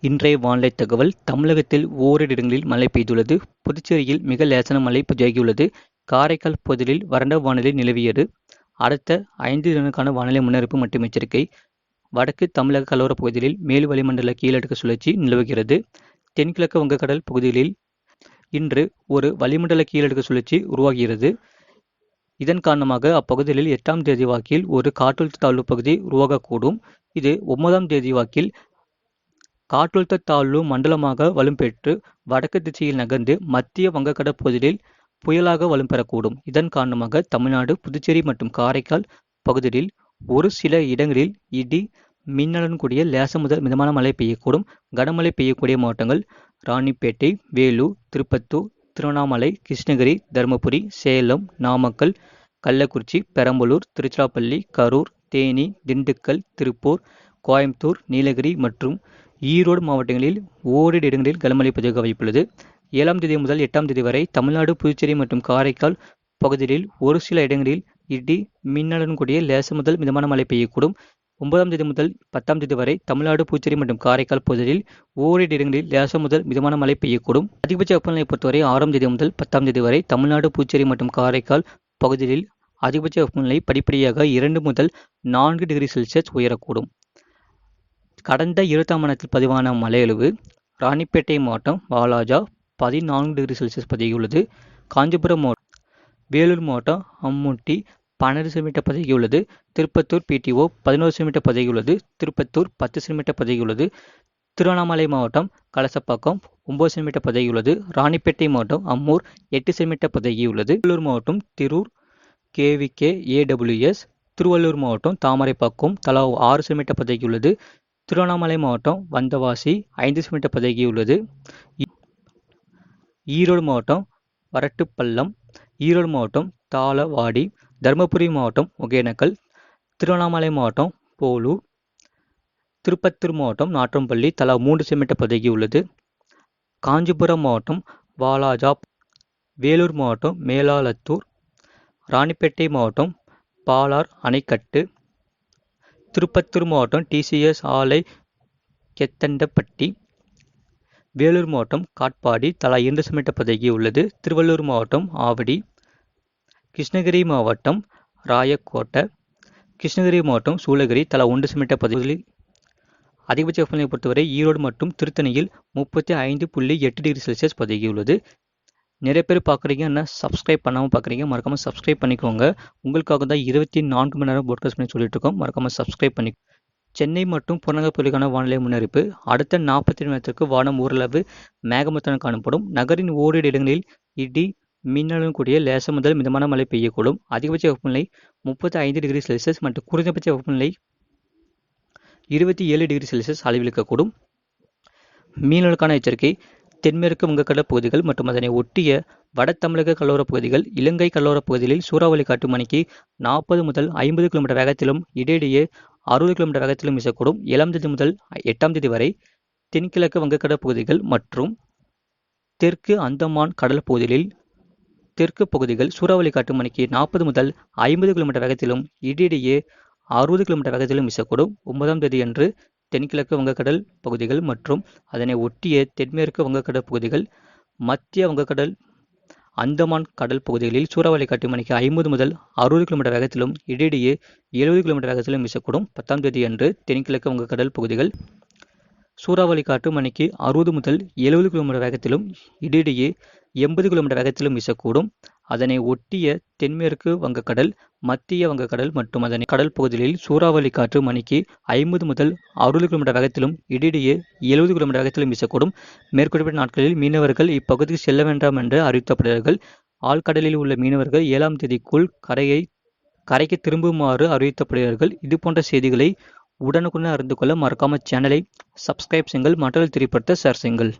இன்றைய வானிலை தகவல். தமிழகத்தில் ஓரிரு இடங்களில் மழை பெய்துள்ளது. புதுச்சேரியில் மிக லேசான மழை பதிவாகியுள்ளது. காரைக்கால் பகுதியில் வறண்ட வானிலை நிலவியது. அடுத்த 5 தினங்களுக்கான வானிலை முன்னறிவிப்பு மற்றும் எச்சரிக்கை. வடக்கு தமிழக கடலோரப் பகுதிகளில் மேல் வளிமண்டல கீழடுக்கு சுழற்சி நிலவுகிறது. தென்கிழக்கு வங்கக்கடல் பகுதிகளில் இன்று ஒரு வளிமண்டல கீழடுக்கு சுழற்சி உருவாகிறது. இதன் காரணமாக அப்பகுதிகளில் 8ஆம் தேதி வாக்கில் ஒரு காற்றழுத்த தாழ்வு பகுதி உருவாகக்கூடும். இது 9ஆம் தேதி வாக்கில் காற்றழுத்த தாழ்வு மண்டலமாக வலுப்பெற்று வடக்கு திசையில் நகர்ந்து மத்திய வங்கக்கடல் பகுதியில் புயலாக வலுப்பெறக்கூடும். இதன் காரணமாக தமிழ்நாடு, புதுச்சேரி மற்றும் காரைக்கால் பகுதிகளில் ஒரு சில இடங்களில் இடி மின்னலுடன் கூடிய லேசான முதல் மிதமான மழை பெய்யக்கூடும். கனமழை பெய்யக்கூடிய மாவட்டங்கள் ராணிப்பேட்டை, வேலூர், திருப்பத்தூர், திருவண்ணாமலை, கிருஷ்ணகிரி, தருமபுரி, சேலம், நாமக்கல், கள்ளக்குறிச்சி, பெரம்பலூர், திருச்சிராப்பள்ளி, கரூர், தேனி, திண்டுக்கல், திருப்பூர், கோயம்புத்தூர், நீலகிரி மற்றும் ஈரோடு மாவட்டங்களில் ஓரிரு இடங்களில் கனமழை பதிவாக வாய்ப்புள்ளது. 7ஆம் தேதி முதல் 8ஆம் தேதி வரை தமிழ்நாடு, புதுச்சேரி மற்றும் காரைக்கால் பகுதிகளில் ஒரு சில இடங்களில் இடி மின்னலுடன் கூடிய லேசான முதல் மிதமான மழை பெய்யக்கூடும். 9ஆம் தேதி முதல் 10ஆம் தேதி வரை தமிழ்நாடு, புதுச்சேரி மற்றும் காரைக்கால் பகுதிகளில் ஓரிரு இடங்களில் லேசான முதல் மிதமான மழை பெய்யக்கூடும். அதிகபட்ச வெப்பநிலையை பொறுத்தவரை 6ஆம் தேதி முதல் 10ஆம் தேதி வரை தமிழ்நாடு, புதுச்சேரி மற்றும் காரைக்கால் பகுதிகளில் அதிகபட்ச வெப்பநிலை படிப்படியாக 2 முதல் 4 டிகிரி செல்சியஸ் உயரக்கூடும். கடந்த 20ஆம் ஆண்டில் பதிவான மழையளவு ராணிப்பேட்டை மாவட்டம் வாலாஜா 14 டிகிரி செல்சியஸ் பதிவாகியுள்ளது. காஞ்சிபுரம் மாவட்டம், வேலூர் மாவட்டம் அம்முட்டி 12 சென்டிமீட்டர் பதிவாகியுள்ளது. திருப்பத்தூர் பிடிஓ 11 சென்டிமீட்டர் பதிவாகியுள்ளது. திருப்பத்தூர் 10 சென்டிமீட்டர் பதிவாகியுள்ளது. திருவண்ணாமலை மாவட்டம் கலசப்பாக்கம் 9 சென்டிமீட்டர் பதிவாகியுள்ளது. ராணிப்பேட்டை மாவட்டம் அம்மூர் 8 சென்டிமீட்டர் பதிவாகியுள்ளது. வேலூர் மாவட்டம் திரூர் கேவிகே ஏடபிள்யூஎஸ், திருவள்ளூர் மாவட்டம் தாமரைப்பாக்கம் தலா 6 சென்டிமீட்டர் பதிவாகியுள்ளது. திருவண்ணாமலை மாவட்டம் வந்தவாசி 5 சென்டிமீட்டர் பதிவாகியுள்ளது. ஈரோடு மாவட்டம் வரட்டுப்பள்ளம், ஈரோடு மாவட்டம் தாளவாடி, தருமபுரி மாவட்டம் ஒகேனக்கல், திருவண்ணாமலை மாவட்டம் போலூர், திருப்பத்தூர் மாவட்டம் நாற்றம்பள்ளி தலா 3 சென்டிமீட்டர் பதிவாகியுள்ளது. காஞ்சிபுரம் மாவட்டம் வாலாஜா, வேலூர் மாவட்டம் மேலாளத்தூர், ராணிப்பேட்டை மாவட்டம் பாலார் அணைக்கட்டு, திருப்பத்தூர் மாவட்டம் டிசிஎஸ் ஆலை கெத்தண்டப்பட்டி, வேலூர் மாவட்டம் காட்பாடி தலா 2 சென்டிமீட்டர் பதிவாகியுள்ளது. திருவள்ளூர் மாவட்டம் ஆவடி, கிருஷ்ணகிரி மாவட்டம் ராயக்கோட்டை, கிருஷ்ணகிரி மாவட்டம் சூளகிரி தலா 1 சென்டிமீட்டர் பதிவுகளில். அதிகபட்ச வெப்பநிலையை பொறுத்தவரை ஈரோடு மற்றும் திருத்தணியில் 35.8 டிகிரி செல்சியஸ் பதிவாகியுள்ளது. நிறைய பேர் பார்க்குறீங்க, ஆனால் சப்ஸ்கிரைப் பண்ணாமல் பார்க்குறீங்க. மறக்காமல் சப்ஸ்கிரைப் பண்ணிக்கோங்க. உங்களுக்காக தான் 24 மணி நேரம் போட்காஸ்ட் பண்ணி சொல்லிட்டு இருக்கோம். மறக்காமல் சப்ஸ்கிரைப் பண்ணி. சென்னை மற்றும் புறநகர் பகுதிக்கான வானிலை முன்னறிவிப்பு. அடுத்த 40 நிமிடத்திற்கு வானம் ஓரளவு மேகமூட்டத்துடன் காணப்படும். நகரின் ஓரிரு இடங்களில் இடி மின்னலுடன் கூடிய லேசான முதல் மிதமான மழை பெய்யக்கூடும். அதிகபட்ச வெப்பநிலை 35 டிகிரி செல்சியஸ் மற்றும் குறைந்தபட்ச வெப்பநிலை 27 டிகிரி செல்சியஸ் அளவிலுக்கக்கூடும். மீனவர்களுக்கான எச்சரிக்கை. தென்மேற்கு வங்கக்கடல் பகுதிகள் மற்றும் அதனை ஒட்டிய வட தமிழக கடலோரப் பகுதிகள், இலங்கை கடலோரப் பகுதிகளில் சூறாவளி காற்று மணிக்கு 40 முதல் 50 கிலோமீட்டர் வேகத்திலும் இடையிடையே 60 கிலோமீட்டர் வேகத்திலும் வீசக்கூடும். 7ஆம் தேதி முதல் 8ஆம் தேதி வரை தென்கிழக்கு வங்கக்கடல் பகுதிகள் மற்றும் தெற்கு அந்தமான் கடல் பகுதிகளில் தெற்கு பகுதிகள் சூறாவளி காற்று மணிக்கு 40 முதல் 50 கிலோமீட்டர் வேகத்திலும் இடையிடையே 60 கிலோமீட்டர் வேகத்திலும் வீசக்கூடும். 9ஆம் தேதி அன்று தென்கிழக்கு வங்கக்கடல் பகுதிகள் மற்றும் அதனை ஒட்டிய தென்மேற்கு வங்கக்கடல் பகுதிகள், மத்திய வங்கக்கடல், அந்தமான் கடல் பகுதிகளில் சூறாவளி காற்று மணிக்கு 50 முதல் 60 கிலோமீட்டர் வேகத்திலும் இடையிடையே 70 கிலோமீட்டர் வேகத்திலும் வீசக்கூடும். 10ஆம் தேதி அன்று தென்கிழக்கு வங்கக்கடல் பகுதிகள் சூறாவளி காற்று மணிக்கு 60 முதல் 70 கிலோமீட்டர் வேகத்திலும் இடையிடையே 80 கிலோமீட்டர் வேகத்திலும் வீசக்கூடும். அதனை ஒட்டிய தென்மேற்கு வங்கக்கடல், மத்திய வங்கக்கடல் மற்றும் அதனை கடல் பகுதிகளில் சூறாவளி காற்று மணிக்கு 50 முதல் 60 கிலோமீட்டர் வேகத்திலும் இடையிடையே 70 கிலோமீட்டர் வேகத்திலும் வீசக்கூடும். மேற்குறிப்பிட்ட நாட்களில் மீனவர்கள் இப்பகுதிக்கு செல்ல வேண்டாம் என்று அறிவிக்கப்படுகிறார்கள். ஆழ்கடலில் உள்ள மீனவர்கள் 7ஆம் தேதிக்குள் கரைக்கு திரும்புமாறு அறிவிக்கப்படுகிறார்கள். இதுபோன்ற செய்திகளை உடனுக்குடன் அறிந்து கொள்ள மறக்காமல் சேனலை சப்ஸ்கிரைப் செய்யுங்கள். மற்றவர்கள் தெரியப்படுத்த ஷேர் செய்யுங்கள்.